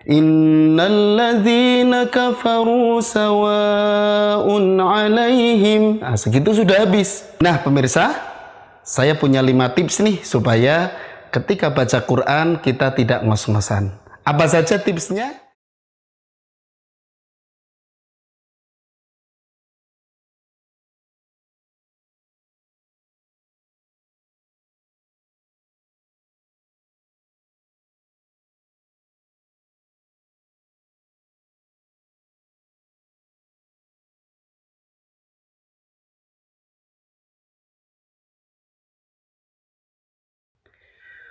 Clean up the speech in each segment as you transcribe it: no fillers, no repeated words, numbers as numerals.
Innalladzina kafaru sawa'un 'alaihim. Nah, segitu sudah habis. Nah, pemirsa, saya punya 5 tips nih supaya ketika baca Quran kita tidak ngos-ngosan. Apa saja tipsnya?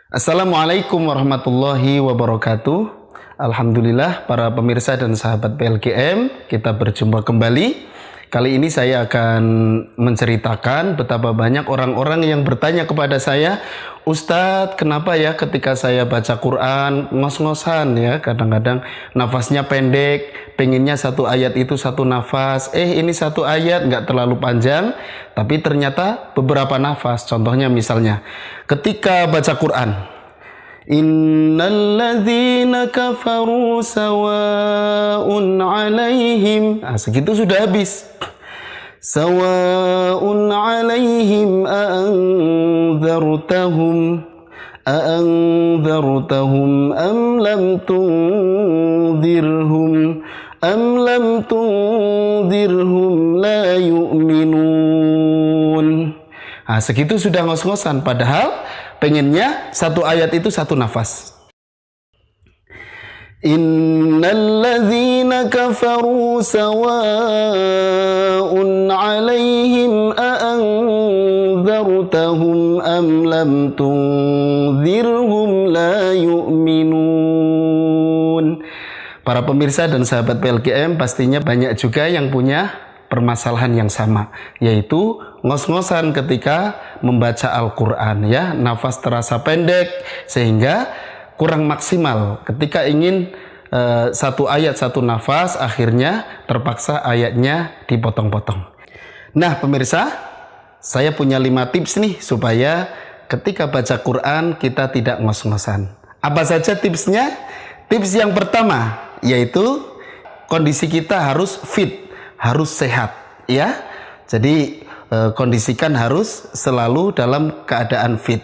Assalamualaikum warahmatullahi wabarakatuh. Alhamdulillah para pemirsa dan sahabat PLGM, kita berjumpa kembali. Kali ini saya akan menceritakan betapa banyak orang-orang yang bertanya kepada saya, Ustadz, kenapa ya ketika saya baca Quran ngos-ngosan ya, kadang-kadang nafasnya pendek, pengennya satu ayat itu satu nafas, ini satu ayat nggak terlalu panjang, tapi ternyata beberapa nafas. Contohnya misalnya, ketika baca Quran, Innalladzina kafaru sawa'un 'alaihim. Nah, segitu sudah habis. Sawa'un 'alaihim a'anzartahum am lam tunzirhum la yu'minun. Nah, segitu sudah ngos-ngosan, padahal pengennya satu ayat itu satu nafas. Innalladzina kafaru sawa'un 'alaihim a'anzartahum am lam tunzirhum la yu'minun. Para pemirsa dan sahabat PLGM pastinya banyak juga yang punya permasalahan yang sama, yaitu ngos-ngosan ketika membaca Al-Quran ya, nafas terasa pendek sehingga kurang maksimal. Ketika ingin satu ayat satu nafas, akhirnya terpaksa ayatnya dipotong-potong. Nah pemirsa, saya punya 5 tips nih supaya ketika baca Quran kita tidak ngos-ngosan. Apa saja tipsnya? Tips yang pertama yaitu kondisi kita harus fit, harus sehat ya. Jadi kondisikan harus selalu dalam keadaan fit.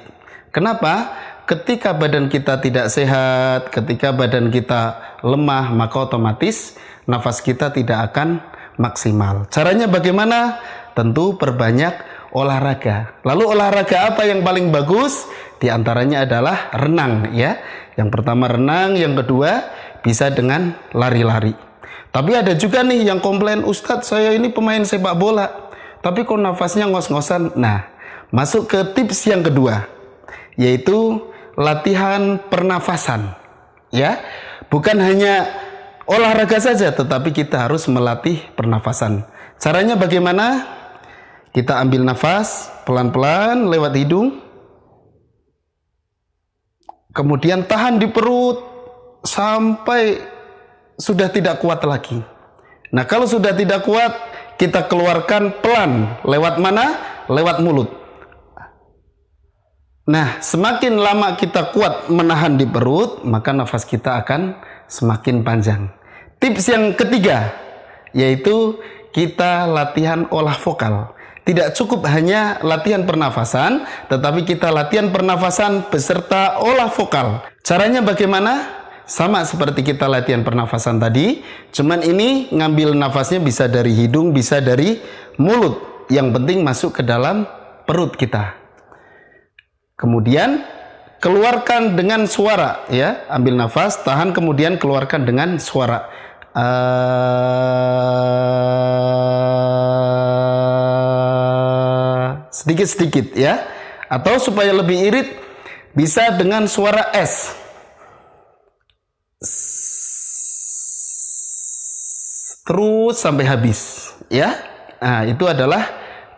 Kenapa? Ketika badan kita tidak sehat, ketika badan kita lemah, maka otomatis nafas kita tidak akan maksimal. Caranya bagaimana? Tentu perbanyak olahraga. Lalu olahraga apa yang paling bagus? Di antaranya adalah renang ya. Yang pertama renang, yang kedua bisa dengan lari-lari. Tapi ada juga nih yang komplain, Ustadz saya ini pemain sepak bola, tapi kok nafasnya ngos-ngosan. Nah, masuk ke tips yang kedua, yaitu latihan pernafasan. Ya, bukan hanya olahraga saja, tetapi kita harus melatih pernafasan. Caranya bagaimana? Kita ambil nafas pelan-pelan lewat hidung, kemudian tahan di perut sampai sudah tidak kuat lagi. Nah, kalau sudah tidak kuat, kita keluarkan pelan. Lewat mana? Lewat mulut. Nah, semakin lama kita kuat menahan di perut, maka nafas kita akan semakin panjang. Tips yang ketiga, yaitu kita latihan olah vokal. Tidak cukup hanya latihan pernafasan, tetapi kita latihan pernafasan beserta olah vokal. Caranya bagaimana? Sama seperti kita latihan pernafasan tadi, cuman ini ngambil nafasnya bisa dari hidung, bisa dari mulut. Yang penting masuk ke dalam perut kita. Kemudian keluarkan dengan suara ya, ambil nafas, tahan, kemudian keluarkan dengan suara. Sedikit-sedikit ya. Atau supaya lebih irit bisa dengan suara S. Terus sampai habis ya. Nah, itu adalah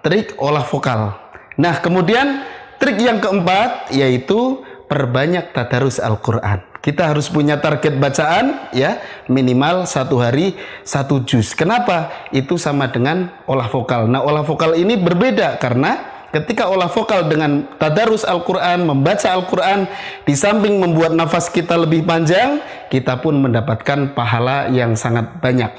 trik olah vokal. Nah, kemudian trik yang keempat yaitu perbanyak tadarus Al-Quran. Kita harus punya target bacaan ya, minimal 1 hari 1 juz. Kenapa? Itu sama dengan olah vokal. Nah, olah vokal ini berbeda karena ketika olah vokal dengan tadarus Al-Quran, membaca Al-Quran, di samping membuat nafas kita lebih panjang, kita pun mendapatkan pahala yang sangat banyak.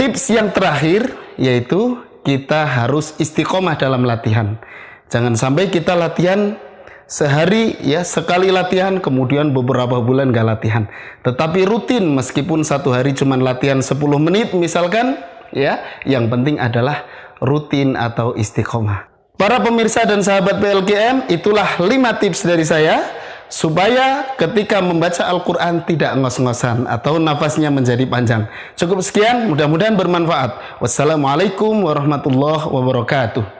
Tips yang terakhir yaitu kita harus istiqomah dalam latihan. Jangan sampai kita latihan sehari ya, sekali latihan kemudian beberapa bulan gak latihan. Tetapi rutin, meskipun satu hari cuma latihan 10 menit misalkan ya, yang penting adalah rutin atau istiqomah. Para pemirsa dan sahabat PLKM, itulah 5 tips dari saya supaya ketika membaca Al-Quran tidak ngos-ngosan atau nafasnya menjadi panjang. Cukup sekian, mudah-mudahan bermanfaat. Wassalamualaikum warahmatullahi wabarakatuh.